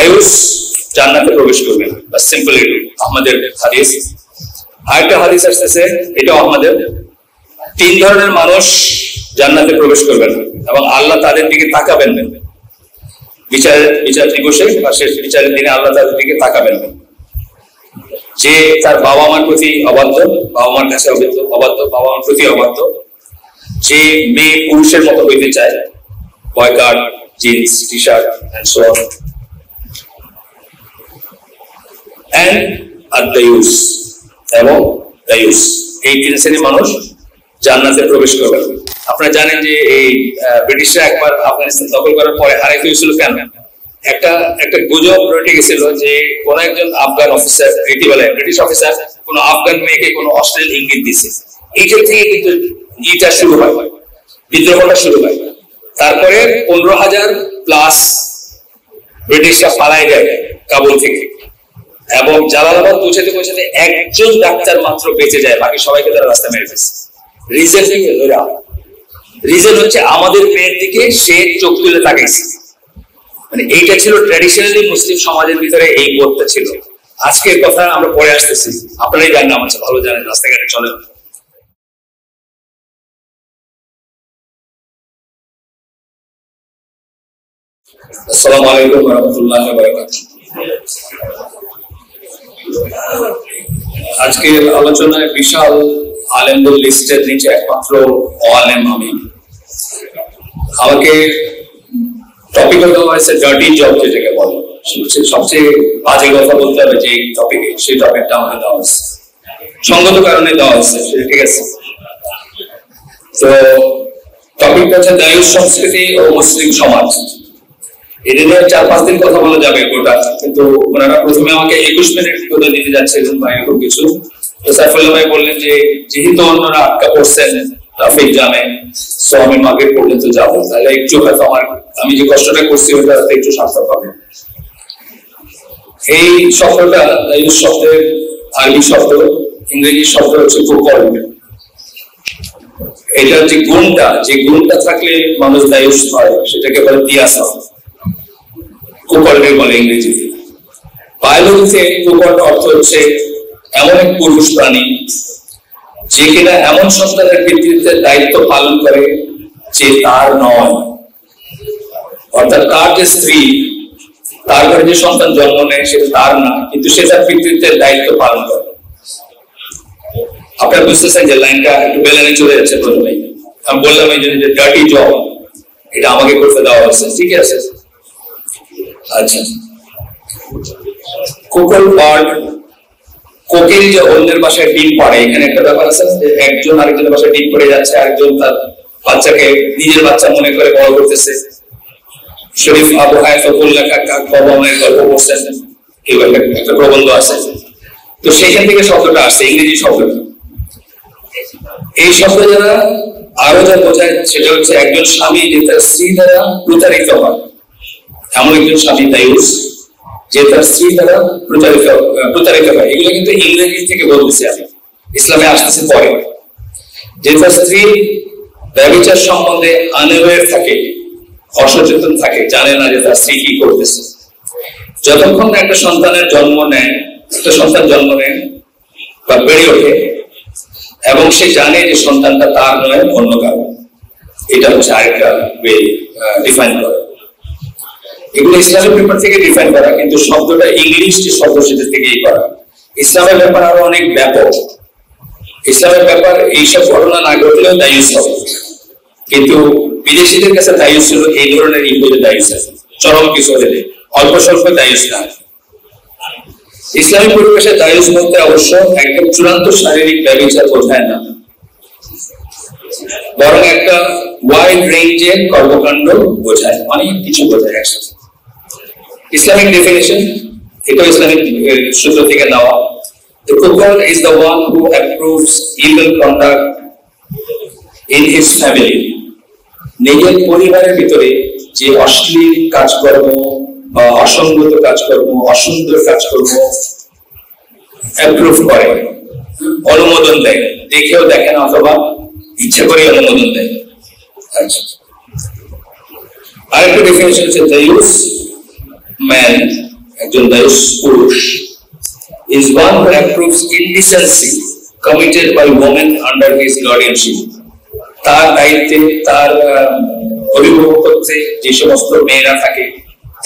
দায়ুস জান্নাতে প্রবেশ করবে না, বা সিম্পল আমাদের হাদিস। আরেকটা হাদিস আসতেছে, এটাও আমাদের, 3 ধরনের মানুষ জান্নাতে প্রবেশ করবে না এবং আল্লাহ তাদের দিকে তাকাবেন না বিচার দিবসে বা শেষ বিচারের দিনে। আল্লাহ তাদের দিকে তাকাবেন না। যে তার বাবা মার প্রতি অবাধ্য, বাবা মার কাছে অবাধ্য, বাবা মার প্রতি অবাধ্য, যে মেয়ে পুরুষের মতো হইতে চায়, boy cut, jeans, T shirt and so on, and আদ-দায়ুস এবং দায়ুস, এই 3 শ্রেণীর মানুষ জান্নাতে প্রবেশ করবে। আপনারা জানেন যে এই ব্রিটিশরা একবার আফগানিস্তান দখল করার পরে হারাই ফেলেছিল কেন? একটা গুজব রটে গেছিল যে কোন একজন আফগান অফিসার, এটি বলে ব্রিটিশ অফিসার, কোন আফগান মেয়েকে কোন অশ্লীল ইঙ্গিত দিচ্ছে। এইটা থেকে কিন্তু ইটা শুরু হয়, বিদ্রোহটা শুরু হয়। তারপরে 15,000 প্লাস ব্রিটিশরা পালাই যায় কাবুল থেকে, এবং জালালাবাদ পৌঁছাতে পৌঁছাতে একজন ডাক্তার মাত্র বেঁচে যায়, বাকি সবাইকে তারা রাস্তা মেরে ফেলছে। রিজন হচ্ছে আমাদের মেয়ের দিকে সে চোখ তুলে তাকাইছে। মানে এইটা ছিল ট্র্যাডিশনালি মুসলিম সমাজের ভিতরে এই বোধটা ছিল। আজকের কথা আমরা পরে আসতেছি, আপনারাই জানেন, আমার ভালো জানেন, রাস্তাঘাটে চলেন। আসসালামু আলাইকুম ওয়া রাহমাতুল্লাহি ওয়া বারাকাতুহু। আজকের আলোচনায় বিশাল আলেমদের লিস্টের নিচে একমাত্র আলেম আমি। আমাকে টপিক দেওয়া হয়েছে ডার্টি জব, যেটাকে বলে সবচেয়ে বাজে কথা বলতে হবে যে টপিকে, সেই টপিকটা আমাকে দেওয়া হয়েছে, সঙ্গত কারণে দেওয়া হয়েছে, সেটা ঠিক আছে। তো টপিকটা হচ্ছে দায়ুস সংস্কৃতি ও মুসলিম সমাজ। এটা নিয়ে 4-5 দিন কথা বলা যাবে গোটা, কিন্তু ওনারা প্রথমে আমাকে 21 মিনিট করে দিতে যাচ্ছিলেন বা এরকম কিছু। তো সাইফুল্লাহ ভাই বললেন যে যেহেতু অন্যরা আটকা পড়ছেন ট্রাফিক জ্যামে, সো আমি মার্কেট পর্যন্ত যাবো, তাহলে একটু হয়তো আমি যে কষ্টটা করছি ওটা একটু সার্থক হবে। এই শব্দটা দায়ুস শব্দের আরবি শব্দ, ইংরেজি শব্দ হচ্ছে কুকর্ম। এটা যে গুণটা থাকলে মানুষ দায়ুস হয়, সেটাকে বলে দিয়াসা, কুকর্ম বলে ইংরেজিতে। বায়োলজিতে কুকর্ম অর্থ হচ্ছে এমন এক পুরুষ প্রাণী যে কিনা এমন সন্তানের পিতৃত্বের দায়িত্ব পালন করে যে তার নয়, অর্থাৎ তার যে স্ত্রী, তার ঘরে যে সন্তান জন্ম নেয় সেটা তার না, কিন্তু সে তার পিতৃত্বের দায়িত্ব পালন করে। আপনারা বুঝতেছেন যে লাইনটা একটু বেলানে চলে যাচ্ছে। প্রথমেই আমি বললাম এই যে ডার্টি জব, এটা আমাকে করতে দেওয়া হয়েছে, ঠিক আছে। আচ্ছা, কোকল বার্ড, কোকিল যে অন্যের বাসায় ডিম পাড়ে, এখানে একটা ব্যাপার আছে যে একজন আরেকজনের বাসায় ডিম পড়ে যাচ্ছে, আরেকজন তার বাচ্চাকে নিজের বাচ্চা মনে করে বড় করতেছে। শরীফ আবু হায়ফুল্লাহ কাক বাবা মায়ের গল্প করছেন, এইভাবে একটা প্রবন্ধ আছে। তো সেখান থেকে শব্দটা আসছে, ইংরেজি শব্দটা। এই শব্দ যারা আরো যা বোঝায় সেটা হচ্ছে একজন স্বামী যে তার স্ত্রী দ্বারা প্রতারিত হয়, এমন একজন স্বামী দায়ুস যে তার স্ত্রী দ্বারা প্রতারিত হয়। এগুলো কিন্তু ইংরেজি থেকে বলতেছি আমি, ইসলামে আসতেছে পরে। যে তার স্ত্রী ব্যভিচার সম্বন্ধে আনঅ্যাওয়্যার থাকে, অসচেতন থাকে, জানে না যে তার স্ত্রী কি করতেছে। যতক্ষণ একটা সন্তান জন্ম নেয় বা বেড়ে ওঠে এবং সে জানে যে সন্তানটা তার নয়, অন্য কারণ, এটা হচ্ছে আরেকটা ডিফাইন করা। এগুলো ইসলামের পেপার থেকে ডিফাইন করা, কিন্তু শব্দটা ইংলিশ যে শব্দ সেটা থেকেই করা। ইসলামের ব্যাপার আরো অনেক ব্যাপক। ইসলামের ব্যাপার এইসব ঘটনা না ঘটলেও দায়ুস হবে, কিন্তু বিদেশিদের কাছে দায়ুস ছিল এই ধরনের ইহুদি দায়ুস আছে, চরম কিছু হলে, অল্প স্বল্প দায়ুস না। ইসলামী পরিবেশে দায়ুস বলতে অবশ্য একদম চূড়ান্ত শারীরিক ব্যভিচার বোঝায় না, বরং একটা ওয়াইড রেঞ্জের কর্মকাণ্ড বোঝায়, অনেক কিছু বোঝায় একসাথে। ইসলামিক ডেফিনেশন, এটা ইসলামিক সূত্র থেকে নেওয়া। The cuckold is the one who approves evil conduct in his family. নিজের পরিবারের ভিতরে যে অশ্লীল কাজকর্ম বা অসঙ্গত কাজকর্ম, অসুন্দর কাজকর্ম অ্যাপ্রুভ করে, অনুমোদন দেয়, দেখেও দেখেন অথবা ইচ্ছা করে অনুমোদন দেয়। আচ্ছা, আরেকটা ডেফিনেশন হচ্ছে দায়ুস man, একজন দায়ুস পুরুষ, is one who approves indecency committed by women under his guardianship. তার দায়িত্বে, তার অভিভাবকত্বে যে সমস্ত মেয়েরা থাকে,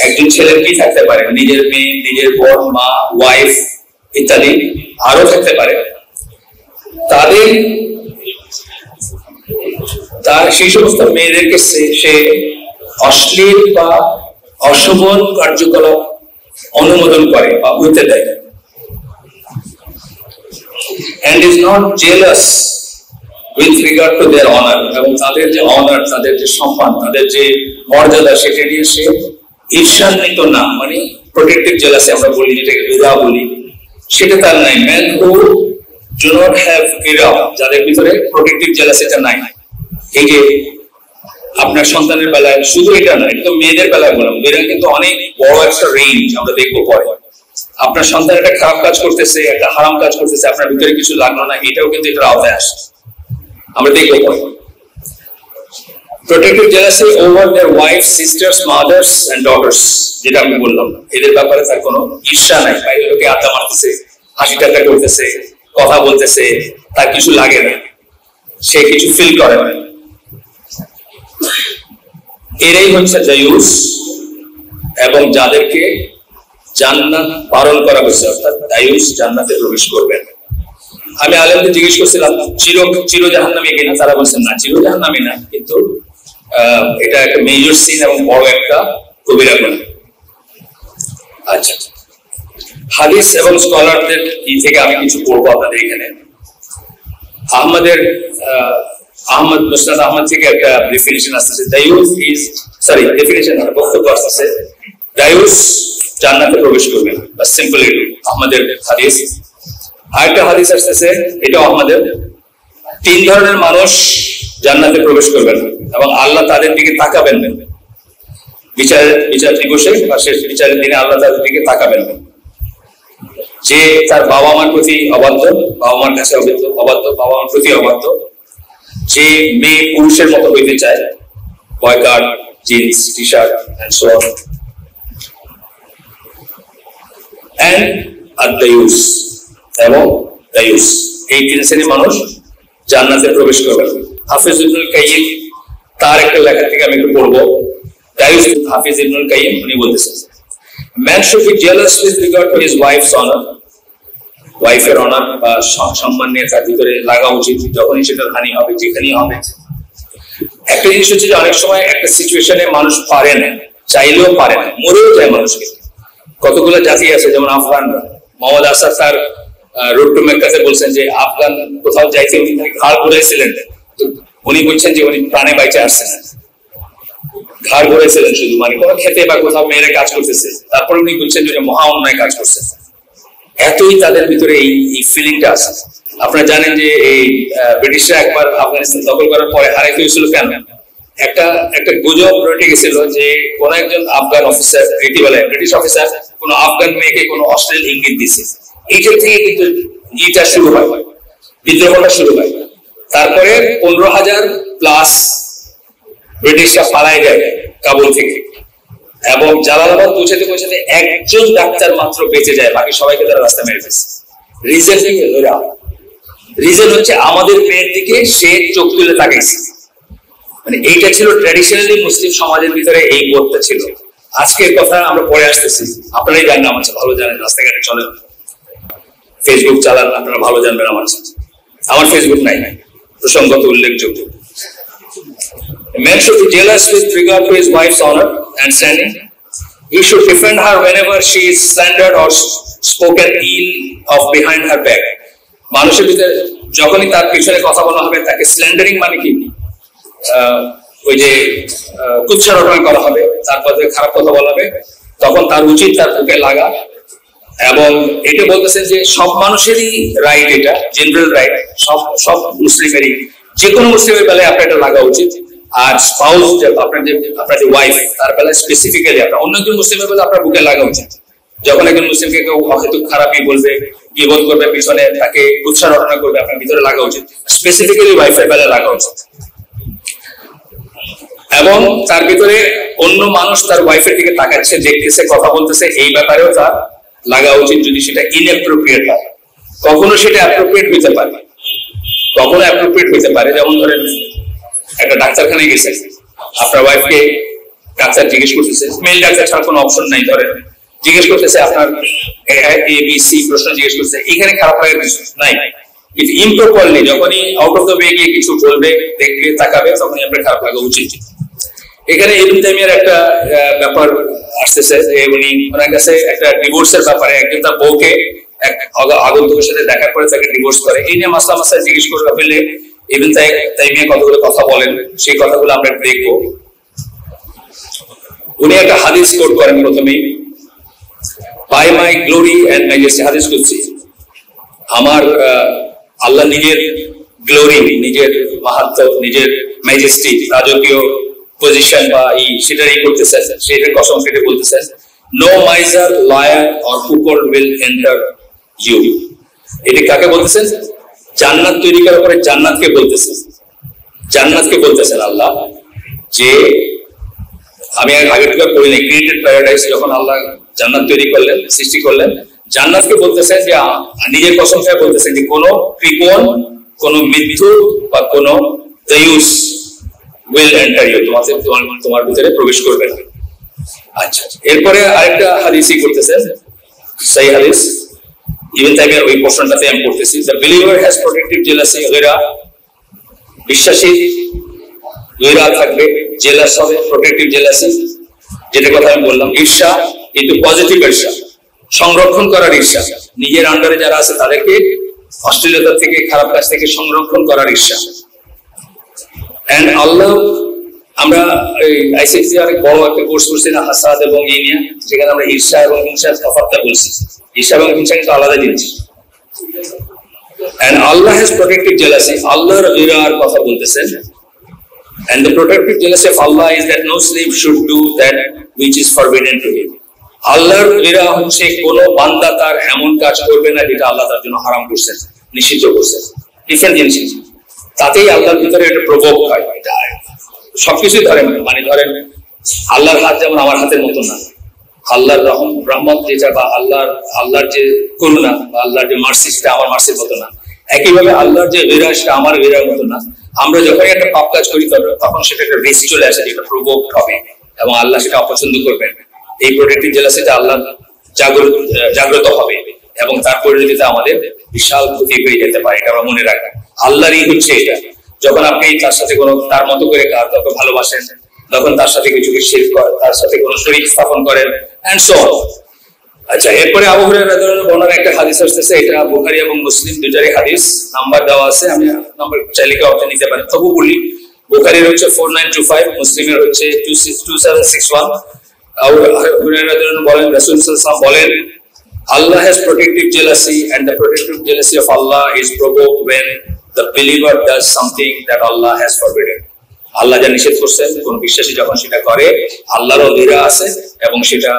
একজন ছেলের কি থাকতে পারে, নিজের মেয়ে, নিজের বোন, মা, ওয়াইফ ইত্যাদি আরো থাকতে পারে, তার সেই সমস্ত মেয়েদেরকে সে অশ্লীল বা অশোভন কার্যকলাপ অনুমোদন করে বা হইতে দেয়, and is not jealous with regard to their honor, এবং তাদের যে অনার, তাদের যে সম্মান, তাদের যে মর্যাদা, সেটা নিয়ে সে ঈর্ষান্বিত না, মানে প্রোটেক্টিভ জেলাসি আমরা বলি, যেটাকে বিদা বলি, সেটা তার নাই। Man who do not have বিদা, যাদের ভিতরে প্রোটেক্টিভ জেলাসিটা নাই। এই যে আপনার সন্তানের বেলায় শুধু এটা না, এটা তো মেয়েদের বেলায় বললাম, মেয়েরা কিন্তু অনেক বড় একটা রেঞ্জ আমরা দেখবো পরে। আপনার সন্তান একটা খারাপ কাজ করতেছে, একটা হারাম কাজ করতেছে, আপনার ভিতরে কিছু লাগলো না, এটাও কিন্তু এটার আওতায় আসে, আমরা দেখবো পরে। Protective jealousy over their wives, sisters, mothers and daughters, যেটা আমি বললাম, এদের ব্যাপারে তার কোনো ঈর্ষা নাই। বাইরের লোকে আড্ডা মারতেছে, হাসি ঠাট্টা করতেছে, কথা বলতেছে, তার কিছু লাগে না, সে কিছু ফিল করে না। এরাই হচ্ছে দায়ুস, এবং যাদেরকে জান্নাত বারণ করা হয়েছে, অর্থাৎ দায়ুস জান্নাতে প্রবেশ করবেন। আমি আলেমদের জিজ্ঞেস করছিলাম চির জাহান্নামী কিনা, তারা বলছেন না, চির জাহান্নামী না, কিন্তু এটা একটা মেজর সিন এবং বড় একটা কবিরা গুনাহ। আচ্ছা, হাদিস এবং স্কলারদের থেকে আমি কিছু পড়বো আপনাদের এখানে। আহমদ মুসনাদ আহমদ থেকে একটা ডেফিনিশন আসতেছে, দায়ুস ইজ, সরি ডেফিনিশন না, বক্তব্য আসতেছে, দায়ুস জান্নাতে প্রবেশ করবে না, বা সিম্পল আহমদের হাদিস। আরেকটা হাদিস আসতেছে, এটাও আমাদের, 3 ধরনের মানুষ জান্নাতে প্রবেশ করবেন এবং আল্লাহ তাদের দিকে তাকাবেন না বিচার দিবসে বা শেষ বিচারের দিনে। আল্লাহ তাদের দিকে তাকাবেন না যে তার বাবা মার প্রতি অবাধ্য, বাবা মার কাছে অবাধ্য, বাবা মার প্রতি অবাধ্য, যে মেয়ে পুরুষের মতো হইতে চায়, boy cut, jeans, T shirt and so on, and আদ-দায়ুস এবং দায়ুস, এই 3 শ্রেণীর মানুষ জান্নাতে প্রবেশ করবেন। হাফিজ ইবনুল কাইয়িম তার একটা লেখা থেকে আমি একটু পড়বো। দায়ুস, হাফিজ ইবনুল কাইয়িম উনি বলতেছেন, man should be jealous with regard to his wife's honour, ওয়াইফের অনার বা সম্মান নিয়ে তার ভিতরে লাগা উচিত, যখনই সেটার হানি হবে, যেখানেই হবে। একটা জিনিস হচ্ছে যে অনেক সময় একটা সিচুয়েশনে মানুষ পারে না, চাইলেও পারে না, মরেও যায় মানুষ। কিন্তু কতগুলো জাতি আছে, যেমন আফগানরা, মোহাম্মদ আসাদ তার রোড টু মেক্কাতে বলছেন যে আফগান কোথাও যাইতে উনি ঘাড় ঘুরেছিলেন, উনি বলছেন যে উনি প্রাণে বাইচে আসছেন, ঘাড় ঘুরেছিলেন শুধু, মানে কোনো খেতে বা কোথাও মেয়েরা কাজ করতেছে, তারপরে উনি বলছেন যে মহা অন্যায় কাজ করছে। এতই তাদের ভিতরে এই ফিলিংটা আছে। আপনারা জানেন যে এই ব্রিটিশরা একবার আফগানিস্তান দখল করার পরে হারাইতে হয়েছিল কেন? একটা গুজব রটে গেছিল যে কোন একজন আফগান অফিসার, এটি বলে ব্রিটিশ অফিসার, কোন আফগান মেয়েকে কোন অশ্লীল ইঙ্গিত দিচ্ছে। এইটা থেকে কিন্তু ইটা শুরু হয়, বিদ্রোহটা শুরু হয়। তারপরে 15,000 প্লাস ব্রিটিশরা পালাই যায় কাবুল থেকে, এবং জালালাবাদ পৌঁছাতে পৌঁছাতে একজন ডাক্তার মাত্র বেঁচে যায়, বাকি সবাইকে তারা রাস্তা মেরে ফেলছে। রিজন হচ্ছে আমাদের মেয়ের দিকে সে চোখ তুলে তাকাইছে। মানে এইটা ছিল ট্র্যাডিশনালি মুসলিম সমাজের ভিতরে এই বোধটা ছিল। আজকের কথা আমরা পরে আসতেছি, আপনারাই জানেন, আমার ভালো জানেন, রাস্তাঘাটে চলেন, ফেসবুক চালান, আপনারা ভালো জানবেন। আমার ফেসবুক নাই, প্রসঙ্গত উল্লেখযোগ্য। Man should be jealous with regard to his wife's honor and standing. He should defend her whenever she is slandered or spoken ill of behind her back. মানুষের ভিতরে যখনই তার পিছনে কথা বলা হবে, তাকে স্ল্যান্ডারিং মানে কি, ওই যে কুৎসা রটনা করা হবে, তারপর খারাপ কথা বলা হবে, তখন তার উচিত তার বুকে লাগা। এবং এটা বলতেছেন যে সব মানুষেরই রাইট, এটা জেনারেল রাইট, সব মুসলিমেরই, যে কোনো মুসলিমের বেলায় আপনার এটা লাগা উচিত। আর স্পাউস, আপনার যে ওয়াইফ, তার বেলায় স্পেসিফিক্যালি আপনার অন্য একজন মুসলিমের বেলায় আপনার বুকে লাগা উচিত। যখন একজন মুসলিমকে কেউ অহেতুক খারাপই বলবে, গীবত করবে, পিছনে তাকে কুৎসা রটনা করবে, আপনার ভিতরে লাগা উচিত, স্পেসিফিক্যালি ওয়াইফের বেলায় লাগা উচিত। এবং তার ভিতরে অন্য মানুষ তার ওয়াইফের দিকে তাকাচ্ছে, দেখতেছে, কথা বলতেছে, এই ব্যাপারেও তার লাগা উচিত যদি সেটা ইনঅ্যাপ্রোপ্রিয়েট হয়। কখনো সেটা অ্যাপ্রোপ্রিয়েট হতে পারে, কখনো অ্যাপ্রোপ্রিয়েট হতে পারে। যেমন ধরেন একটা ডাক্তারখানায় গেছে, আপনার ওয়াইফকে ডাক্তার জিজ্ঞেস করতেছে, মেল ডাক্তার ছাড়া কোনো অপশন নাই, ধরেন জিজ্ঞেস করতেছে আপনার ABC প্রশ্ন জিজ্ঞেস করতেছে, এখানে খারাপ লাগার কিছু নাই। কিন্তু ইমপ্রপারলি যখনই আউট অফ দ্য ওয়ে গিয়ে কিছু বলবে, দেখবে, তাকাবে, তখনই আপনার খারাপ লাগা উচিত। এখানে ইবনে তাইমিয়ার একটা ব্যাপার আসতেছে যে উনি ওনার কাছে একটা ডিভোর্সের ব্যাপারে, একজন তার বউকে এক আগন্তুকের সাথে দেখার পরে তাকে ডিভোর্স করে, এই নিয়ে মাসলা মাসলা জিজ্ঞেস করে ফেললে ইবনে তাইমিয়া কতগুলো কথা বলেন, সেই কথাগুলো আমরা দেখবো। উনি একটা হাদিস কোট করেন প্রথমেই, by my glory and majesty, হাদিস কুদসি, আমার আল্লাহ নিজের গ্লোরি, নিজের মাহাত্ম্য, নিজের ম্যাজেস্টি, রাজকীয় পজিশন বা সেটাই করতেছেন, সেটার কসম কেটে বলতেছেন, no miser, liar or coward will enter you. এটি কাকে বলতেছেন? জান্নাত তৈরি করার পরে জান্নাতকে বলতেছেন, জান্নাতকে বলতেছেন আল্লাহ, যে আমি আগে থেকে বলি নাই, ক্রিয়েটেড প্যারাডাইস, যখন আল্লাহ জান্নাত তৈরি করলেন, সৃষ্টি করলেন, জান্নাতকে বলতেছেন যে নিজের কসম করে বলতেছেন যে কোনো কৃপণ, কোনো মৃত্যু বা কোনো দেয়ুস will enter you, তোমার ভিতরে প্রবেশ করবে না। আচ্ছা, এরপরে আরেকটা হাদিসই করতেছেন, সেই হাদিস ইবনে তাইমিয়ার ওই পোরশনটাতে আমি পড়তেছি, the believer has protective jealousy, বিশ্বাসী গয়রা থাকবে, জেলাস হবে, প্রোটেক্টিভ জেলাসি, যেটা কথা আমি বললাম, ঈর্ষা, কিন্তু পজিটিভ ঈর্ষা, সংরক্ষণ করার ঈর্ষা, নিজের আন্ডারে যারা আছে তাদেরকে অশ্লীলতা থেকে, খারাপ কাজ থেকে সংরক্ষণ করার ঈর্ষা। এন্ড আল্লাহ, আমরা আইসিসি অনেক বড় একটা কোর্স করছি না, হাসাদ এবং ইনিয়া, সেখানে আমরা ঈর্ষা এবং হিংসার তফাৎটা বলছি। ঈর্ষা এবং হিংসা কিন্তু আলাদা জিনিস। এন্ড আল্লাহ হ্যাজ প্রোটেক্টিভ জেলাসি, আল্লাহর গয়রার কথা বলতেছেন। And the protective jealousy of Allah is that no slave should do that which is forbidden to him. আল্লাহর গয়রা হচ্ছে কোন বান্দা তার এমন কাজ করবে না যেটা আল্লাহ তার জন্য হারাম করছেন, নিষিদ্ধ করছেন। ডিফারেন্ট জিনিস, তাতেই আল্লাহর ভিতরে একটা প্রভোগ হয়। এটা সবকিছুই ধরেন, মানে ধরেন আল্লাহর হাত যেমন আমার হাতের মতো না, আল্লাহর রহমত যেটা বা আল্লাহর যে করুণা বা আল্লাহর যে মার্সি সেটা আমার মার্সির মতো না। একইভাবে আল্লাহর যে গয়রা সেটা আমার গয়রার মতো না। আমরা যখন একটা পাপ কাজ করি তখন সেটা একটা রিস্ক চলে আসে, যেটা প্রভোগ হবে এবং আল্লাহ সেটা অপছন্দ করবেন। এই প্রোটেক্টিভ জেলাসিটা আল্লাহ জাগ্রত হবে এবং তার পরিণতিতে আমাদের বিশাল ক্ষতি হয়ে যেতে পারে, এটা আমরা মনে রাখবো। আল্লাহরই হচ্ছে এটা। যখন আপনি তার সাথে কোনো তার মতো করে কাউকে ভালোবাসেন, তখন তার সাথে কিছু শিরক করেন, তার সাথে কোনো শরীক স্থাপন করেন, এন্ড সো অন। আচ্ছা, এরপরে আবু হুরায়রা রাদিয়াল্লাহু আনহু একটা হাদিস আসছে, এটা বুখারী এবং মুসলিম দুটারই হাদিস, নাম্বার দেওয়া আছে, আমি নাম্বার চাইলে কেউ আপনি নিতে পারেন, তবু বলি। বুখারীর হচ্ছে 4925, মুসলিমের হচ্ছে 2761। আবু হুরায়রা রাদিয়াল্লাহু আনহু বলেন, রাসূল সাল্লাল্লাহু আলাইহি ওয়াসাল্লাম বলেন, Allah has protective jealousy, and the protective jealousy of Allah is provoked when the believer does something that Allah has forbidden. আল্লাহ যা নিষেধ করছেন, কোন বিশ্বাসী যখন সেটা করে, আল্লাহরও গয়রা আছে এবং সেটা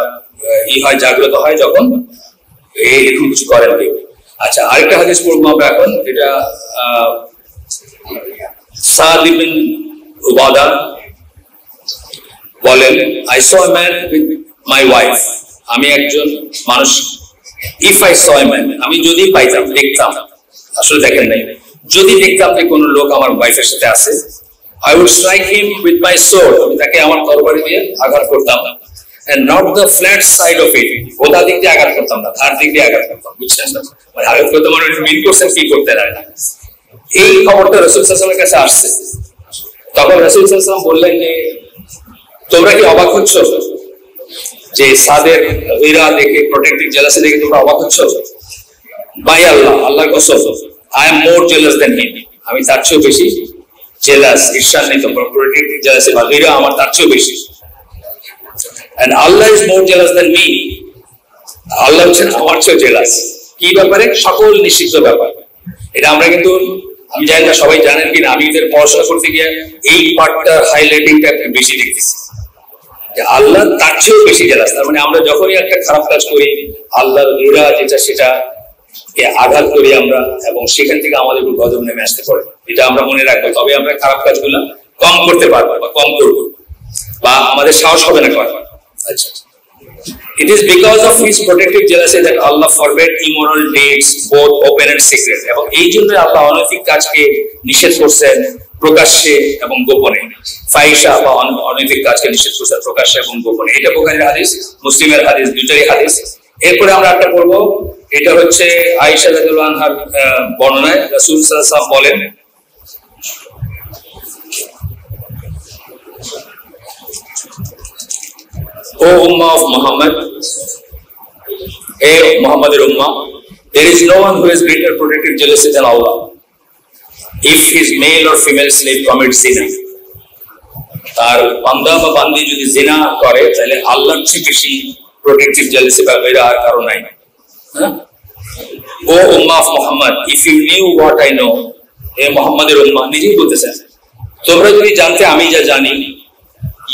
হয়, জাগ্রত হয় যখন এরকম কিছু করেন কেউ। আচ্ছা, আরেকটা হাদিস পড়বো আমরা এখন, এটা সাদ ইবনে উবাদা বলেন, I saw a man with my wife, আমি একজন মানুষ, if I saw a man, আমি যদি পাইতাম, দেখতাম, আসলে দেখেন নাই, যদি দেখতাম যে কোন লোক আমার ওয়াইফের সাথে আছে, I would strike him with my sword, তাকে আমার তরবারি দিয়ে আঘাত করতাম, and not the flat side of it, ওটা দিক দিয়ে আঘাত করতাম না, ধার দিক দিয়ে আঘাত করতাম, বুঝছেন? মানে আঘাত করতে মানে মিন করছেন কি করতে না। এই খবরটা রাসূল সাল্লাল্লাহু আলাইহি ওয়াসাল্লামের কাছে আসছে, তখন রাসূল সাল্লাল্লাহু আলাইহি ওয়াসাল্লাম বললেন যে তোমরা কি অবাক হচ্ছ যে সাদের গয়রা দেখে, প্রোটেক্টিভ জেলাসি দেখে তোমরা অবাক হচ্ছ? বাই আল্লাহ, আল্লাহর কসম, I am more jealous than him, আমি তার চেয়েও বেশি জেলাস, ঈর্ষান্বিত, প্রোটেক্টিভ জেলাসি বা গয়রা আমার তার চেয়েও বেশি। And Allah is more jealous than me, আল্লাহ হচ্ছেন আমার চেয়েও জেলাস। কি ব্যাপারে? সকল নিষিদ্ধ ব্যাপার। এটা আমরা কিন্তু, আমি জানি না সবাই জানেন কিনা, আমি এদের পড়াশোনা করতে গিয়ে এই পার্টটা হাইলাইটিংটা একটু বেশি দেখতেছি, আল্লাহ তার চেয়েও বেশি জেলাস। তার মানে আমরা যখনই একটা খারাপ কাজ করি, আল্লাহর গয়রা যেটা সেটা আঘাত করি আমরা, এবং সেখান থেকে আমাদের গজব নেমে আসতে পারে। এটা আমরা মনে রাখবো, তবে আমরা খারাপ কাজগুলো কম করতে পারবো বা কম করবো। বা আমাদের সাহস হবে না করা। আচ্ছা, it is because of his protective jealousy that Allah forbade immoral deeds both open and secret, এবং এই জন্য আল্লাহ অনৈতিক কাজকে নিষেধ করছেন প্রকাশ্যে এবং গোপনে। ফাহিশা বা অনৈতিক কাজকে নিষেধ করছেন প্রকাশ্যে এবং গোপনে। এটা বুখারীর হাদিস, মুসলিমের হাদিস, দুটোই হাদিস। এরপরে আমরা একটা পড়বো, এটা হচ্ছে আয়েশা রাদিয়াল্লাহু আনহার বর্ণনায় রাসূল সাল্লাল্লাহু আলাইহি ওয়াসাল্লাম বলেন, O Ummah of Muhammad, hey Muhammadir Ummah, there is no one who has greater protective jealousy than Allah. If his male or female slave commits zina, তার বান্দা বা বান্দি যদি জিনা করে তাহলে আল্লাহর চেয়ে বেশি প্রোটেক্টিভ জেলাসি বা এর আর কারণ নাই। ও উম্মাহ of Muhammad, if you knew what I know, হে মুহাম্মাদের উম্মাহ, নিজেই বলতেছেন তোমরা যদি জানতে আমি যা জানি,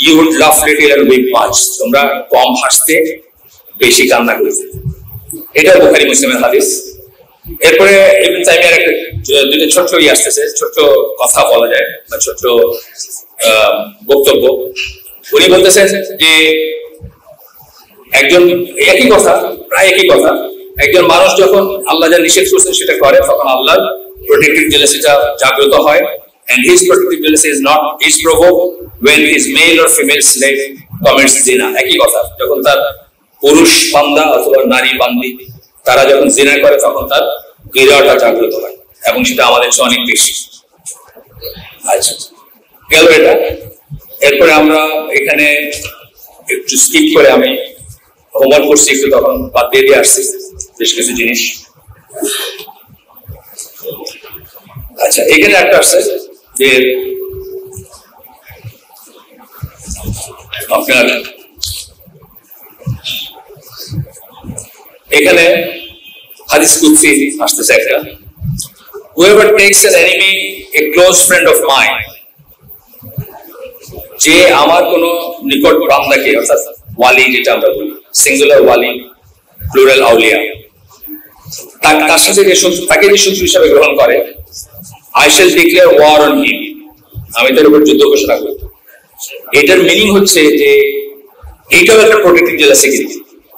you would laugh little and weep much, তোমরা কম হাসতে বেশি কান্না করতে। এটা বুখারী মুসলিমের হাদিস। এরপরে ইবনে তাইমিয়ার একটা দুটো ছোট্ট আসতেছে, ছোট্ট কথা বলা যায় বা ছোট্ট বক্তব্য। উনি বলতেছেন যে একজন একই কথা, প্রায় একই কথা, একজন মানুষ যখন আল্লাহ যা নিষেধ করছেন সেটা করে, তখন আল্লাহর প্রোটেক্টিভ জেলাসিটা জাগ্রত হয়, and his protective jealousy is provoked when his male or female slave commits zina. একই কথা, যখন তার পুরুষ বান্দা অথবা নারী বান্দি তারা যখন জিনা করে তখন তার ঘৃণাটা জাগ্রত হয়, এবং সেটা আমাদের চেয়ে অনেক বেশি। আচ্ছা, গেল এটা। এরপরে আমরা এখানে একটু স্কিপ করে আমি হোমওয়ার্ক করছি একটু, তখন বাদ দিয়ে আসছি বেশ কিছু জিনিস। আচ্ছা, এখানে একটা আসছে যে আপনার এখানে হাদিস কুদসি আসতেছে একটা, whoever takes an enemy a close friend of mine, যে আমার কোন নিকট বান্দাকে, অর্থাৎ ওয়ালি যেটা আমরা বলি, সিঙ্গুলার ওয়ালি, প্লুরাল আউলিয়া, তার সাথে যে শত্রু, তাকে যে শত্রু হিসাবে গ্রহণ করে, I shall declare war on him, আমি তার উপর যুদ্ধ ঘোষণা করব। এটার মিনিং হচ্ছে যে এইটাও একটা প্রোটেক্টিভ জেলাসি,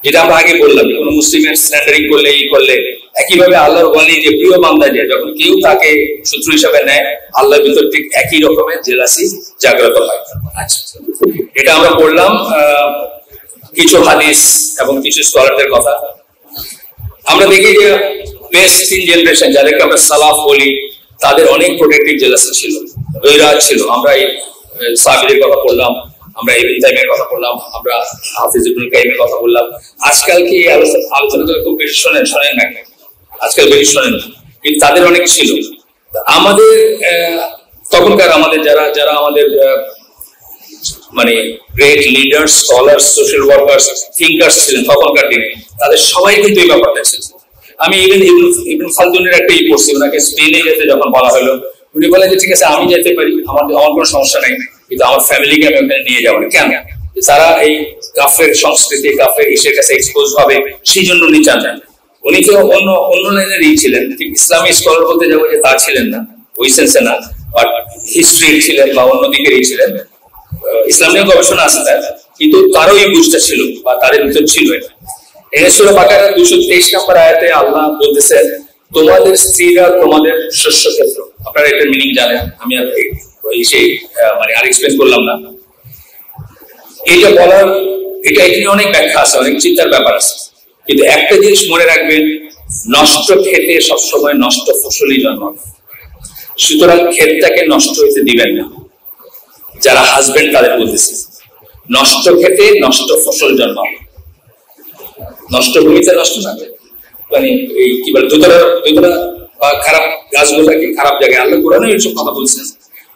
যেটা আমরা আগে বললাম, কোন মুসলিমের স্ট্যান্ডার্ডিং করলে এই করলে, একইভাবে আল্লাহর ওয়ালি যে প্রিয় বান্দা, যে যখন কেউ তাকে শত্রু হিসাবে নেয়, আল্লাহর ভিতর ঠিক একই রকমের জেলাসি জাগ্রত হয়। আচ্ছা, এটা আমরা বললাম কিছু হাদিস এবং কিছু স্কলারদের কথা। আমরা দেখি যে বেস্ট 3 জেনারেশন, যাদেরকে আমরা সালাফ বলি, তাদের অনেক প্রোটেক্টিভ জেলাসি ছিল, গয়রাত ছিল। আমরা এই সাহাবীদের কথা বললাম, আমরা ইবনে তাইমিয়ার কথা বললাম, আমরা হাফিজ ইবনুল কাইমের কথা বললাম। আজকাল কি আলোচনা করে খুব বেশি শোনেন না, আজকাল বেশি শোনেন না, কিন্তু তাদের অনেক ছিল। আমাদের তখনকার আমাদের যারা আমাদের মানে great leaders, scholars, social workers, thinkers ছিলেন তখনকার দিনে, তাদের সবাই কিন্তু এই ব্যাপারটা ছিল। আমি ইবনে খালদুনের একটা পড়ছি, ওনাকে স্পেনে যেতে যখন বলা হলো, উনি বলেন যে ঠিক আছে আমি যেতে পারি, আমার কোনো সমস্যা নাই, কিন্তু আমার ফ্যামিলিকে আমি ওখানে নিয়ে যাবো না। কেন? তারা এই কাফের সংস্কৃতি, কাফের ইসের কাছে এক্সপোজ হবে, সেই জন্য উনি চান। উনি তো অন্য লাইনেরই ছিলেন, ঠিক ইসলামী স্কলার বলতে যাবো যে তা ছিলেন না, ওই সেন্সে না, বাট হিস্ট্রি ছিলেন বা অন্যদিকেরই ছিলেন। ইসলাম নিয়ে গবেষণা আছে তার, কিন্তু তারও এই বুঝটা ছিল বা তাদের ভিতর ছিল এটা। সূরা বাকারার 223 নম্বর আয়াতে আল্লাহ বলতেছেন, তোমাদের স্ত্রীরা তোমাদের শস্য ক্ষেত্র। আপনারা এটার মিনিং জানেন, আমি মানে আর এক্সপ্লেন করলাম না। এটা বলার, এখানে অনেক ব্যাখ্যা আছে, অনেক চিন্তার ব্যাপার আছে, কিন্তু একটা জিনিস মনে রাখবেন, নষ্ট ক্ষেতে সবসময় নষ্ট ফসলই জন্মাবে। সুতরাং ক্ষেতটাকে নষ্ট হইতে দিবেন না। যারা হাজবেন্ড তাদের বলতেছে, নষ্ট ক্ষেতে নষ্ট ফসল জন্মাবে, নষ্ট ভূমিতে নষ্ট থাকবে, মানে এই কি বলে দুধরা বা খারাপ গাছগুলোকে খারাপ জায়গায়, আল্লাহ কোরআনে এইসব কথা বলছেন,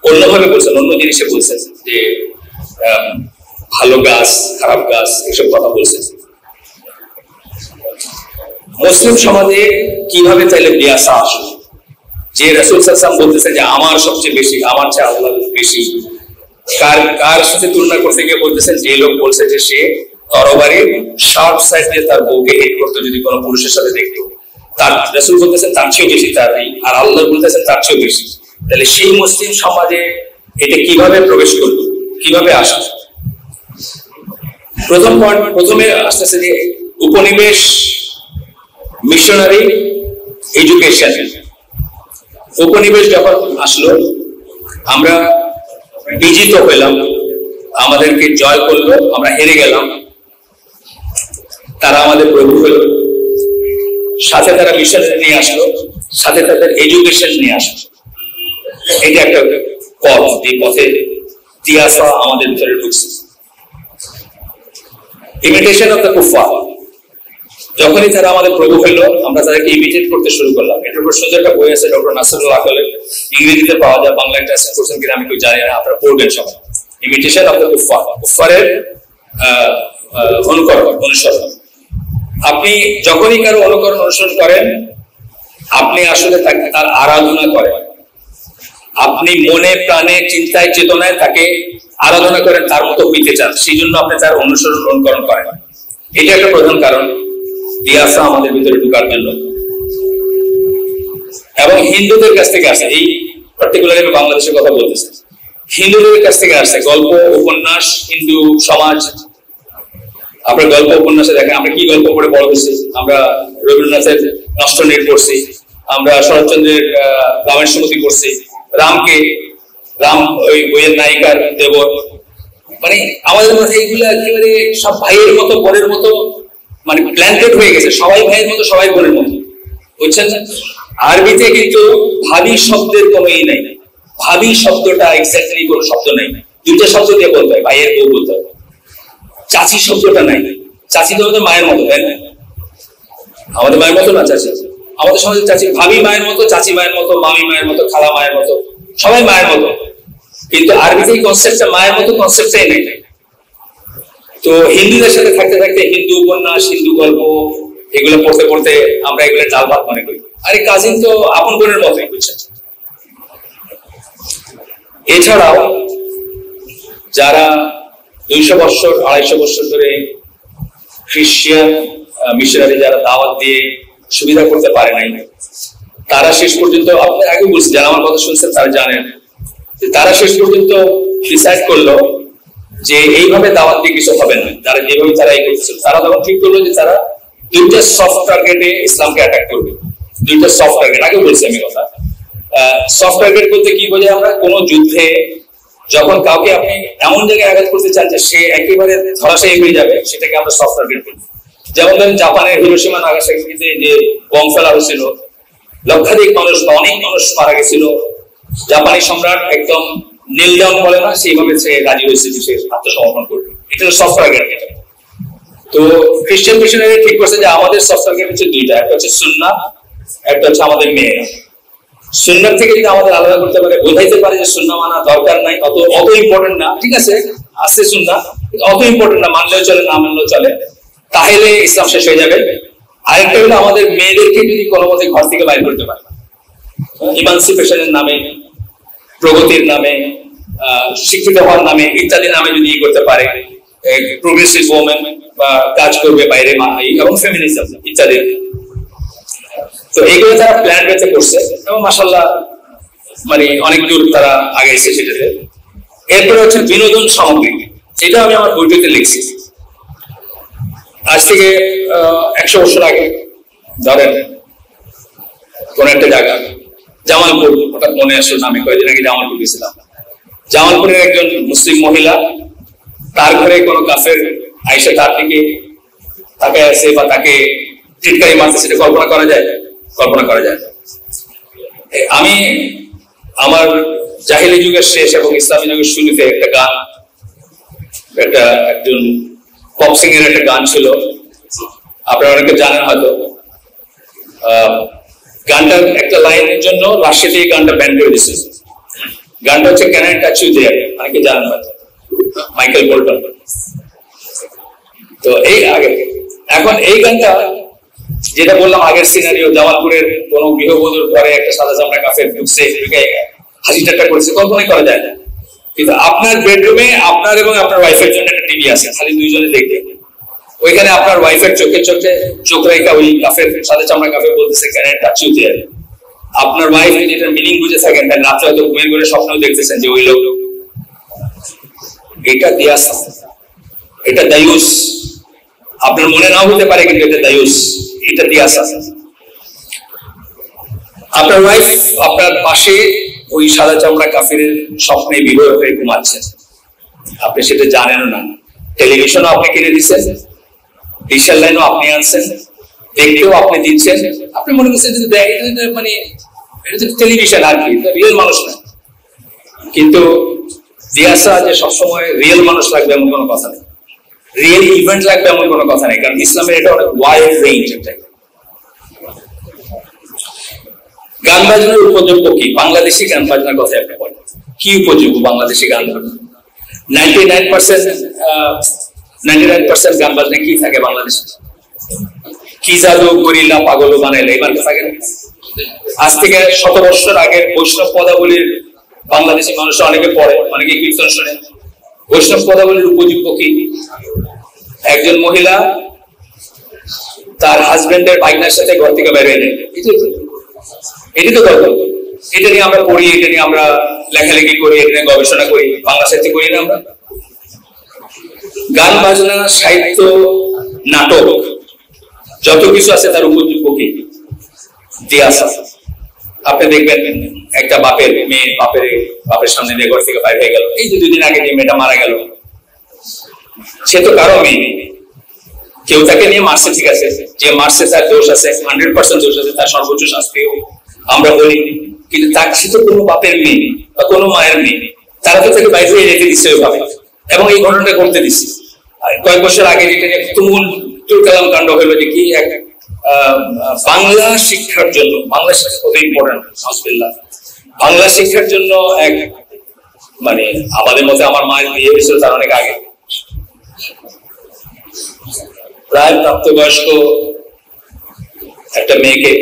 অন্যভাবে বলছেন, অন্য জিনিসে বলছেন যে ভালো গাছ, খারাপ গাছ, এসব কথা বলছেন। মুসলিম সমাজে কিভাবে তাইলে বিয়াসা আসবে? যে রাসূল সাল্লাল্লাহু আলাইহি ওয়াসাল্লাম বলতেছেন যে আমার সবচেয়ে বেশি, আমার চেয়ে আল্লাহ বেশি, কার সাথে তুলনা করতে গিয়ে বলতেছেন, যে লোক বলছে যে সে তরবারির শার্প সাইড দিয়ে তার বউকে হিট করতে যদি কোনো পুরুষের সাথে দেখতো, তার রাসূল বলতেছেন তার চেয়েও বেশি তার, আর আল্লাহ বলতেছেন তার চেয়েও বেশি। তাহলে সেই মুসলিম সমাজে এটা কিভাবে প্রবেশ করবে, কিভাবে আসবে? প্রথম পয়েন্ট, প্রথমে আসতেছে যে উপনিবেশ, মিশনারি, এডুকেশন। উপনিবেশ যখন আসলো আমরা বিজিত হইলাম, আমাদেরকে জয় করলো, আমরা হেরে গেলাম, তারা আমাদের প্রভু হলো, সাথে তারা মিশনারি নিয়ে আসলো, সাথে তাদের এডুকেশন নিয়ে আসলো। এটা একটা পথ, যে পথে তিয়াসা আমাদের ভিতরে ঢুকছে। ইমিটেশন অফ দ্য কুফার, যখনই তারা আমাদের প্রভু হইলো আমরা তাদেরকে ইমিটেট করতে শুরু করলাম। এটার উপর সুন্দর একটা বই আছে ডক্টর নাসিরুল আকলের, ইংরেজিতে পাওয়া যায়, বাংলা ট্রান্সলেট করছেন কিনা আমি কেউ জানি না, আপনারা পড়বেন সবাই। ইমিটেশন অফ দ্য কুফার, কুফারের অনুকরণ, অনুসরণ। আপনি যখনই কারো অনুকরণ অনুসরণ করেন আপনি আসলে তাকে, তার আরাধনা করেন। আপনি মনে প্রাণে চিন্তায় চেতনায় তাকে আরাধনা করেন, তার মতো হইতে চান, সেই জন্য আপনি তার অনুসরণ অনুকরণ করেন। এটা একটা প্রধান কারণ তিয়াসা আমাদের ভিতরে ঢুকার জন্য। এবং হিন্দুদের কাছ থেকে আসে, এই পার্টিকুলারলি আমি বাংলাদেশের কথা বলতেছি, হিন্দুদের কাছ থেকে আসছে গল্প উপন্যাস, হিন্দু সমাজ। আপনার গল্প উপন্যাসে দেখেন আমরা কি গল্প পড়ে বড় হয়েছি। আমরা রবীন্দ্রনাথের নষ্টনীড় পড়ছি, আমরা শরৎচন্দ্রের রামের সুমতি পড়ছি, রাম ওই বইয়ের নায়িকার দেবর, মানে আমাদের মধ্যে এইগুলো একেবারে সব ভাইয়ের মতো বোনের মতো, মানে প্ল্যান্টেড হয়ে গেছে, সবাই ভাইয়ের মতো সবাই বোনের মতো, বুঝছেন? আরবিতে কিন্তু ভাবি শব্দের কোনো ই নাই, ভাবি শব্দটা এক্স্যাক্টলি কোনো শব্দ নাই, দুটো শব্দ দিয়ে বলতে হয়, ভাইয়ের বউ বলতে হয়। চাচি শব্দটা নাই, চাচি তো আমাদের মায়ের মতো, তাই না? আমাদের মায়ের মতো না চাচি, আমাদের সমাজে চাচি, ভাবি মায়ের মতো, চাচি মায়ের মতো, মামি মায়ের মতো, খালা মায়ের মতো, সবাই মায়ের মতো। কিন্তু আরবিতে এই কনসেপ্টটা মায়ের মতো কনসেপ্টটাই নেই। তো হিন্দুদের সাথে থাকতে থাকতে হিন্দু উপন্যাস, হিন্দু গল্প এগুলো পড়তে পড়তে আমরা এগুলো ডাল ভাত মনে করি। আরে কাজিন তো আপন বোনের মতোই, বুঝছেন? এছাড়াও যারা 200 বছর 250 বছর ধরে খ্রিস্টান মিশনারি যারা দাওয়াত দিয়ে সুবিধা করতে পারে নাই, তারা শেষ পর্যন্ত, আপনি আগে বলছি, যারা আমার কথা শুনছেন তারা জানেন, তারা শেষ পর্যন্ত ডিসাইড করলো যে এইভাবে দাওয়াত দিয়ে কিছু হবে না। যারা যেভাবে তারা এই করতেছিল, তারা তখন ঠিক করলো যে তারা দুইটা সফট টার্গেটে ইসলামকে অ্যাটাক করবে। দুইটা সফট টার্গেট, আগে বলছি আমি কথা। সফট টার্গেট বলতে কি বোঝায়? আমরা কোন যুদ্ধে যখন কাউকে আপনি এমন জায়গায় আঘাত করতে চান যে সে একেবারে ধরাশায়ী হয়ে যাবে, সেটাকে আমরা সফট টার্গেট বলি। যেমন ধরেন জাপানের হিরোশিমা নাগাসাকিতে যে বম ফেলা হয়েছিল, লক্ষাধিক মানুষ বা অনেক মানুষ মারা গেছিল, জাপানি সম্রাট একদম নীল ডাউন বলে না, সেইভাবে সে রাজি হয়েছে যে সে আত্মসমর্পণ করবে। এটা হলো সফট টার্গেট। তো খ্রিস্টান মিশনারি ঠিক করছে যে আমাদের সফট টার্গেট হচ্ছে দুইটা, একটা হচ্ছে সুন্নাহ, একটা হচ্ছে আমাদের মেয়েরা। সুন্নাহ থেকে যদি আমাদের আলাদা করতে পারে, বোঝাইতে পারে যে সুন্নাহ মানা দরকার নাই, অত ইম্পর্টেন্ট না, ঠিক আছে আছে সুন্নাহ, অত ইম্পর্টেন্ট না, মানলেও চলে না মানলেও চলে, তাহলে ইসলাম শেষ হয়ে যাবে। আরেকটা হলো আমাদের মেয়েদেরকে যদি কোনো মতে ঘর থেকে বাইর করতে পারে, ইমানসিপেশনের নামে, প্রগতির নামে, শিক্ষিত হওয়ার নামে ইত্যাদি নামে যদি করতে পারে, প্রোগ্রেসিভ ওমেন বা কাজ করবে বাইরে, এবং ফেমিনিজম ইত্যাদি। তো এইগুলো তারা প্ল্যান বেঁচে করছে এবং মাশাআল্লাহ মানে অনেক দূর তারা আগাইছে সেটাতে। এরপরে হচ্ছে বিনোদন সামগ্রী, এটা আমি আমার বইটিতে লিখছি। আজ থেকে 100 বছর আগে ধরেন কোন একটা জায়গা, জামালপুর, হঠাৎ মনে আসলো, আমি কয়েকদিন আগে জামালপুর গেছিলাম। জামালপুরের একজন মুসলিম মহিলা, তার ঘরে কোনো কাফের আইসা তার দিকে তাকে আসে বা তাকে টিটকারি মারতে, সেটা কল্পনা করা যায়? কল্পনা করা যায়। আমি আমার জাহিলি যুগের শেষ এবং ইসলামী যুগের শুরুতে একটা গান, একজন পপ সিং এর একটা গান ছিল, আপনারা অনেকে জানেন হয়তো। গানটার একটা লাইনের জন্য রাশিয়াতে এই গানটা ব্যান করে দিচ্ছে। গানটা হচ্ছে can I touch you there, অনেকে জানেন হয়তো, মাইকেল বোল্টন। তো এই আগে, এখন এই গানটা যেটা বললাম আগের সিনারিও, জামালপুরের কোন গৃহবধূর ঘরে একটা সাদা চামড়া কাফের ঢুকছে, হাসি ঠাট্টা করেছে, কল্পনাই করা যায় না। কিন্তু আপনার বেডরুমে আপনার এবং আপনার ওয়াইফের জন্য একটা টিভি আছে, খালি দুইজনে দেখবে। ওইখানে আপনার ওয়াইফের চোখে চোখে চোখ রেখা ওই কাফের, সাদা চামড়া কাফের বলতেছে can I touch you there. আপনার ওয়াইফ যদি এটার মিনিং বুঝে থাকেন, তাহলে রাত্রে হয়তো ঘুমের ঘরে স্বপ্ন দেখতেছেন যে ওই লোক। এটা তিয়াসা, এটা দায়ুস, আপনার মনে নাও হতে পারে, কিন্তু এটা দায়ুস, এটা দিয়াসা। আপনার ওয়াইফ আপনার পাশে ওই সাদা চামড়া কাফিরের স্বপ্নে বিভোর হয়ে ঘুমাচ্ছেন, আপনি সেটা জানেন না। টেলিভিশনও আপনি কিনে দিচ্ছেন, ডিজিটাল লাইনও আপনি আনছেন, দেখতেও আপনি দিচ্ছেন, আপনি মনে করছেন মানে এটা তো টেলিভিশন আর কি, রিয়েল মানুষ না। কিন্তু দিয়াসা যে সবসময় রিয়েল মানুষ লাগবে এমন কোনো কথা নেই, রিয়েল ইভেন্ট লাগবে এমন কোনো কথা নেই, কারণ ইসলামের এটা অনেক ওয়াইড রেঞ্জ। একটা গান বাজনার উপযোগ্য কি? বাংলাদেশি গান বাজনার কথা আপনি বলেন, কি উপযোগ্য বাংলাদেশি গান বাজনা? 99% গান বাজনা কি থাকে বাংলাদেশে? কি জাদু গরিলা পাগল বানাইলে এবার থাকে না? আজ থেকে 100 বছর আগের বৈষ্ণব পদাবলীর বাংলাদেশি মানুষ অনেকে পড়ে, অনেকে কীর্তন শোনে। বৈষ্ণব পদাবলীর উপযোগ্য কি? একজন মহিলা তার হাজবেন্ডের বাইকনার সাথে ঘর থেকে বের হয়ে যায়, এটি তো গল্প। এটা নিয়ে আমরা পড়ি, এটা নিয়ে আমরা লেখালেখি করি, এটা নিয়ে গবেষণা করি, বাংলা সাহিত্যে করি না আমরা? গান বাজনা, সাহিত্য, নাটক, যত কিছু আছে তার উপযোগ্য কি? দিয়াসা। আপনি দেখবেন একটা বাপের মেয়ে বাপের সামনে দিয়ে ঘর থেকে বাইরে হয়ে গেল, এই যে 2 দিন আগে যে মেয়েটা মারা গেল, সে তো কারো মেয়ে, কেউ তাকে নিয়ে মারছে, ঠিক আছে, যে মারছে তার দোষ আছে, 100% দোষ আছে, তার সর্বোচ্চ শাস্তি আমরা বলি, কিন্তু তার সে তো কোনো বাপের মেয়ে বা কোনো মায়ের মেয়ে, তারা তো তাকে বাইরে রেখে দিচ্ছে ওইভাবে, এবং এই ঘটনাটা ঘটতে দিচ্ছে। কয়েক বছর আগে যেটা তুমুল তুলকালাম কাণ্ড হলো, যে কি এক বাংলা শিক্ষার জন্য, বাংলা শিক্ষা কত ইম্পর্টেন্ট, আলহামদুলিল্লাহ, বাংলা শিক্ষার জন্য এক মানে আমাদের মধ্যে, আমার মায়ের বিয়ে হয়েছিল তার অনেক আগে, প্রায় প্রাপ্তবয়স্ক একটা মেয়েকে,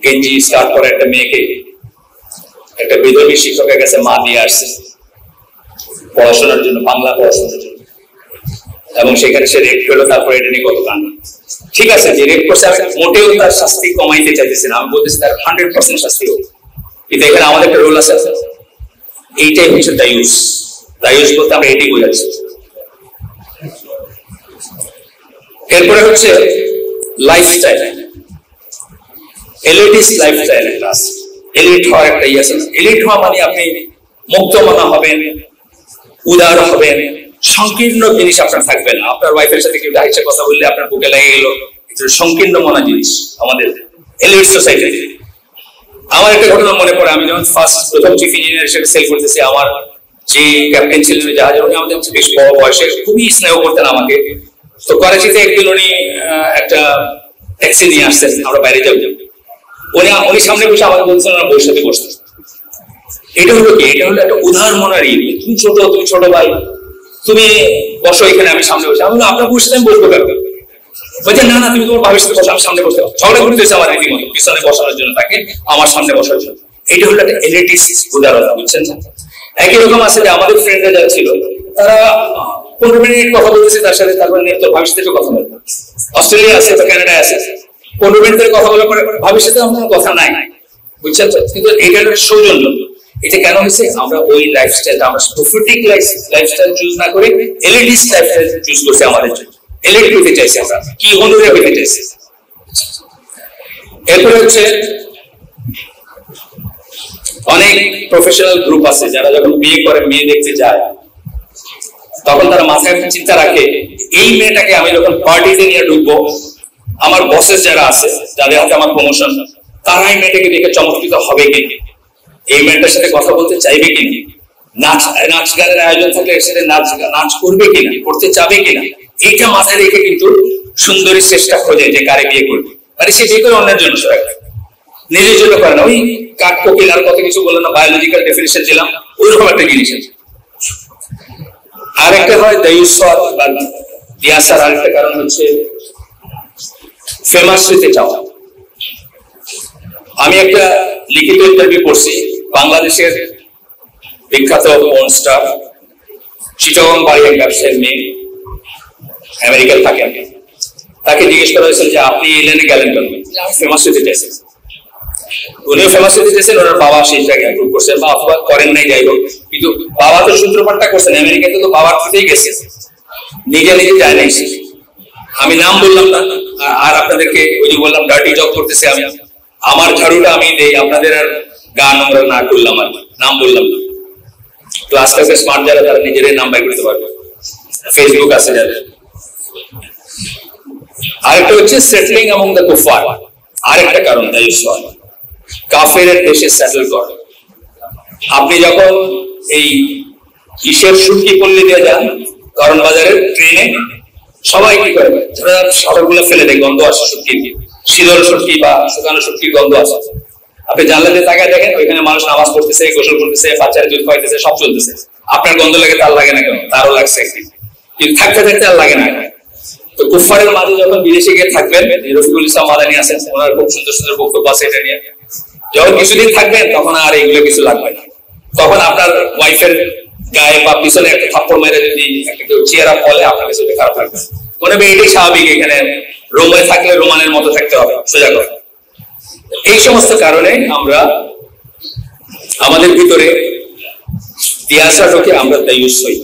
গেঞ্জি স্কার্ট পরে একটা মেয়েকে একটা বিধর্মী শিক্ষকের কাছে মা দিয়ে আসছে পড়াশোনার জন্য, বাংলা পড়াশোনার জন্য, এবং সেখানে সে রেপ হলো। তারপরে এটা নিয়ে কত কাণ্ড। ঠিক আছে, যে রেপ করছে আমি মোটেও তার শাস্তি কমাইতে চাইতেছি না, আমি বলতেছি তার 100% শাস্তি হোক, কিন্তু এখানে আমাদের একটা রোল আছে। এইটাই হচ্ছে দায়ুস। দায়ুস বলতে আমরা এটাই বোঝাচ্ছি। এরপরে হচ্ছে লাইফস্টাইল, এলিটিস লাইফস্টাইল। এলিট হওয়ার একটা ইয়ে আছে। এলিট হওয়া মানে আপনি মুক্ত মনা হবেন, উদার হবেন, সংকীর্ণ জিনিস আপনার থাকবে না। আপনার ওয়াইফের সাথে কেউ ডাইসে কথা বললে আপনার বুকে লেগে গেল, সংকীর্ণ মনা জিনিস আমাদের এলিট সোসাইটি। আমার একটা ঘটনা মনে পড়ে, আমি যখন প্রথম চিফ ইঞ্জিনিয়ার হিসেবে সেল করতেছি, আমার যে ক্যাপ্টেন ছিলেন জাহাজে, উনি আমাদের বেশ বড় বয়সে, খুবই স্নেহ করতেন আমাকে। তো করাচিতে একদিন উনি একটা ট্যাক্সি নিয়ে আসছেন, আমরা বাইরে যাবো, উনি সামনে বসে আমাকে বলছেন ওনার বউর সাথে বসতে। এটা হলো কি? এটা হলো একটা উদার মনার ইয়ে। তুমি ছোট ভাই, তুমি বসো এখানে, আমি সামনে বসে। আমি আপনার বউর সাথে আমি বসবো কেন? বলছেন না তুমি তোমার ভাবির সাথে বসো, আমি সামনে বসতে পারবো। ঝগড়া করতেছে আমার রীতিমতো, পিছনে বসানোর জন্য তাকে আমার সামনে বসার জন্য। এটা হলো একটা এলিটিস উদারতা, বুঝছেন না? একই রকম আছে যে আমাদের ফ্রেন্ডরা যারা ছিল, তারা 15 মিনিট কথা বলতেছে তার সাথে, তারপরে তোর ভাবির সাথে কথা বলবে। অস্ট্রেলিয়া আছে বা কানাডায় আছে, 15 মিনিট ধরে কথা বলার পরে ভাবির সাথে আমার কথা নাই, বুঝছেন? কিন্তু এটা একটা সৌজন্য। এটা কেন হয়েছে? আমরা ওই লাইফস্টাইলটা, আমরা প্রফিটিক লাইফস্টাইল চুজ না করে এলিটিস লাইফস্টাইল চুজ করছি আমাদের জন্য। এলিট পেতে চাইছি আমরা, কি হনুরে পেতে চাইছি। এরপরে হচ্ছে অনেক প্রফেশনাল গ্রুপ আছে যারা যখন বিয়ে করে, মেয়ে দেখতে যায়, তখন তারা মাথায় চিন্তা রাখে, এই মেয়েটাকে আমি যখন পার্টিতে নিয়ে ঢুকবো, আমার বসেস যারা আছে, যাদের হাতে আমার প্রমোশন, তারা এই মেয়েটাকে দেখে চমৎকৃত হবে কিনা, এই মেয়েটার সাথে কথা বলতে চাইবে কিনা, নাচ গানের আয়োজন থাকলে এর সাথে নাচ করবে কিনা, করতে চাবে কিনা, এইটা মাথায় রেখে কিন্তু সুন্দরী চেষ্টা খোঁজে যে কারে বিয়ে করবে। মানে সে বিয়ে করে অন্যের জন্য, নিজের জন্য করে না। ওই কাক কোকিল আর কত কিছু বললো না, বায়োলজিক্যাল ডেফিনেশন দিলাম, ওইরকম একটা জিনিস আছে। আর একটা হয় দায়ুসর বা দিয়াসার। আরেকটা কারণ হচ্ছে ফেমাস হতে চাওয়া। আমি একটা লিখিত ইন্টারভিউ করছি, বাংলাদেশের বিখ্যাত পর্ন স্টার, চিটাগং বাড়ির ব্যবসায়ীর মেয়ে, আমেরিকায় থাকেন। তাকে জিজ্ঞেস করা হয়েছিল যে আপনি এই লাইনে গেলেন কেন? আমি ফেমাস হতে চাইছি। উনিও ফেমাস হতে চেয়েছেন, ওনার বাবা সেইটাকে অ্যাপ্রুভ করছেন বা অথবা করেন নাই, যাই হোক। কিন্তু বাবা তো সূত্রপাতটা করছেন, আমেরিকাতে তো বাবার থেকেই গেছে, নিজে নিজে যায় নাই। আমি নাম বললাম না, আর আপনাদেরকে ওই যে বললাম ডার্টি জব করতেছে, আমি আমার ঝাড়ুটা আমি দেই, আপনাদের আর গান আমরা না করলাম, আর নাম বললাম না। ক্লাস ক্লাসে স্মার্ট যারা, তারা নিজেরাই নাম বাই করতে পারবে, ফেসবুক আছে যাদের। আরেকটা হচ্ছে সেটলিং অ্যামং দ্য কুফার, আরেকটা কারণ দায়ুস কাফেরের দেশে সেটেল করে। আপনি যখন এই কিসের সুটকি পল্লী দিয়ে যান, কারণ বাজারের ট্রেনে সবাই কি করে, শহরগুলো ফেলে দেয়, গন্ধ আসে সুটকি, শীতল সুটকি বা শুকানো সুটকির গন্ধ আসে। আপনি জানলা দিয়ে তাকায় দেখেন, ওইখানে মানুষ নামাজ পড়তেছে, গোসল করতেছে, বাচ্চারা দুধ খাইতেছে, সব চলতেছে। আপনার গন্ধ লাগে, তার লাগে না কেন? তারও লাগছে, কিন্তু থাকতে থাকতে আর লাগে না। তো কুফারের মাঝে যখন বিদেশে গিয়ে থাকবেন, রফিকুল ইসলাম মাদানী আছেন, ওনার খুব সুন্দর সুন্দর বক্তব্য আছে এটা নিয়ে। যখন কিছুদিন থাকবেন তখন আর এগুলো কিছু লাগবে না। তখন আপনার ওয়াইফের গায়ে বা পিছনে একটা থাপ্পড় মেরে যদি একটা কেউ চেয়ারা বলে, আপনার কাছে খারাপ লাগবে, মনে হবে এটাই স্বাভাবিক, এখানে রোমে থাকলে রোমানের মতো থাকতে হবে, সোজা কথা। এই সমস্ত কারণে আমরা আমাদের ভিতরে দিয়াশা ঢোকে, আমরা দায়ুস হই।